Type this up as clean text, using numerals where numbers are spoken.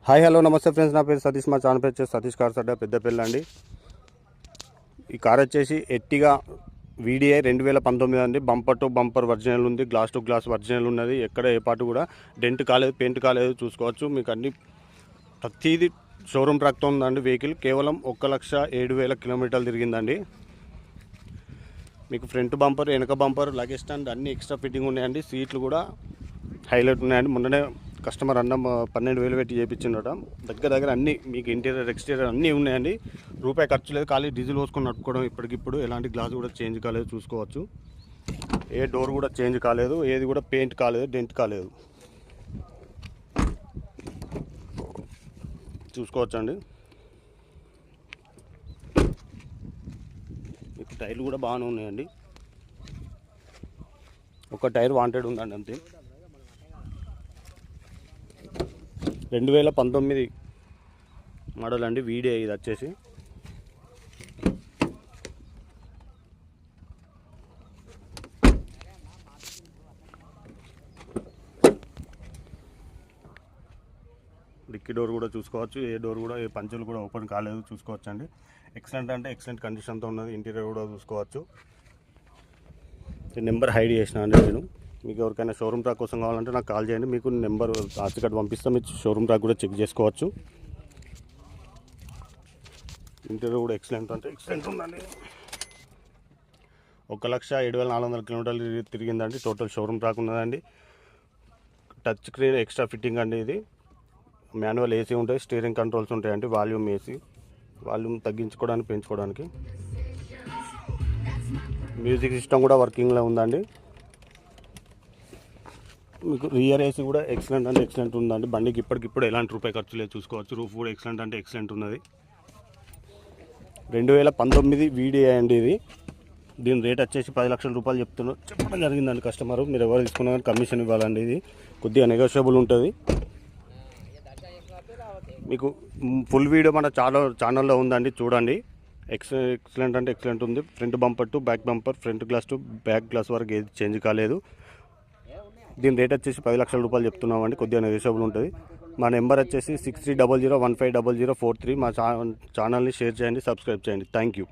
Hi hello నమస్తే friends, నా పేరు సతీష్. మా ఛానల్ పేరు వచ్చేసి సతీష్ కార్స్ అడ్డా పెద్దపల్లి అండి. ఈ కార్ వచ్చేసి ఎర్టిగా వీడిఐ 2019 అండి. బంపర్ టు బంపర్ ఒరిజినల్ ఉంది, గ్లాస్ టు గ్లాస్ ఒరిజినల్ ఉన్నది. ఎక్కడ ఏ పార్ట్ కూడా డెంట్ కాలేదు, పెయింట్ కాలేదు, చూసుకోవచ్చు. మీకు అన్ని ప్రతిదీ షోరూమ్ ట్రాక్తో ఉందండి. వెహికల్ కేవలం 1,07,000 కిలోమీటర్లు తిరిగిందండి. మీకు ఫ్రంట్ బంపర్, వెనక బంపర్, లగేజ్ స్టాండ్ అన్ని ఎక్స్ట్రా ఫిట్టింగ్ ఉన్నాయండి. సీట్లు కూడా హైలైట్ ఉన్నాయండి. మొన్ననే కస్టమర్ అన్న 12,000 పెట్టి చేయించిండట. దగ్గర అన్నీ మీకు ఇంటీరియర్ ఎక్స్టీరియర్ అన్నీ ఉన్నాయండి. రూపాయి ఖర్చు లేదు, ఖాళీ డీజిల్ పోసుకొని నడుపుకోవడం. ఇప్పటికిప్పుడు ఎలాంటి గ్లాస్ కూడా చేంజ్ కాలేదు, చూసుకోవచ్చు. ఏ డోర్ కూడా చేంజ్ కాలేదు, ఏది కూడా పెయింట్ కాలేదు, డెంట్ కాలేదు, చూసుకోవచ్చండి. మీకు టైర్లు కూడా బాగానే ఉన్నాయండి. ఒక టైర్ వాంటెడ్ ఉందండి అంతే. 2019 మోడల్ అండి, వీడియో ఇది వచ్చేసి. డిక్కీ డోర్ కూడా చూసుకోవచ్చు. ఏ డోర్ కూడా, ఏ పంచులు కూడా ఓపెన్ కాలేదు, చూసుకోవచ్చు అండి. ఎక్సలెంట్ అంటే ఎక్సలెంట్ కండిషన్తో ఉన్నది. ఇంటీరియర్ కూడా చూసుకోవచ్చు. నెంబర్ హైడ్ చేసిన అండి నేను. మీకు ఎవరికైనా షోరూమ్ ట్రాక్ కోసం కావాలంటే నాకు కాల్ చేయండి. మీకు నెంబర్ ఆర్సీ కార్డ్ పంపిస్తాం, మీరు షోరూమ్ ట్రాక్ కూడా చెక్ చేసుకోవచ్చు. ఇంటీరియర్ కూడా ఎక్సలెంట్ అంటే ఎక్సలెంట్ ఉందండి. 1,07,400 కిలోమీటర్లు తిరిగిందండి. టోటల్ షోరూమ్ ట్రాక్ ఉన్నదండి. టచ్ స్క్రీన్ ఎక్స్ట్రా ఫిట్టింగ్ అండి. ఇది మాన్యువల్ ఏసీ ఉంటాయి, స్టీరింగ్ కంట్రోల్స్ ఉంటాయండి. వాల్యూమ్ ఏసీ, వాల్యూమ్ తగ్గించుకోవడానికి, పెంచుకోవడానికి. మ్యూజిక్ సిస్టమ్ కూడా వర్కింగ్లో ఉందండి. మీకు రియర్ ఏసీ కూడా ఎక్సలెంట్ అంటే ఎక్సలెంట్ ఉందండి. బండికి ఇప్పటికిప్పుడు ఎలాంటి రూపాయి ఖర్చు లేదు, చూసుకోవచ్చు. రూఫ్ కూడా ఎక్సలెంట్ అంటే ఎక్సలెంట్ ఉన్నది. 2019 వీడియో అండి ఇది. దీని రేట్ వచ్చేసి 10 లక్షల రూపాయలు చెప్పడం జరిగిందండి కస్టమర్. మీరు ఎవరు తీసుకున్నా కానీ కమిషన్ ఇవ్వాలండి. ఇది కొద్దిగా నెగోషియబుల్ ఉంటుంది. మీకు ఫుల్ వీడియో మన ఛానల్లో ఉందండి, చూడండి. ఎక్సలెంట్ అంటే ఎక్సలెంట్ ఉంది. Front bumper to back bumper, front glass to back glass వరకు ఏది చేంజ్ కాలేదు. దీని రేట్ వచ్చేసి 10 లక్షల రూపాయలు చెప్తున్నామండి. కొద్దిగా నెగోషియబుల్ ఉంటుంది. మా నెంబర్ వచ్చేసి 6300150043. మా ఛానల్ని షేర్ చేయండి, సబ్స్క్రైబ్ చేయండి. Thank you.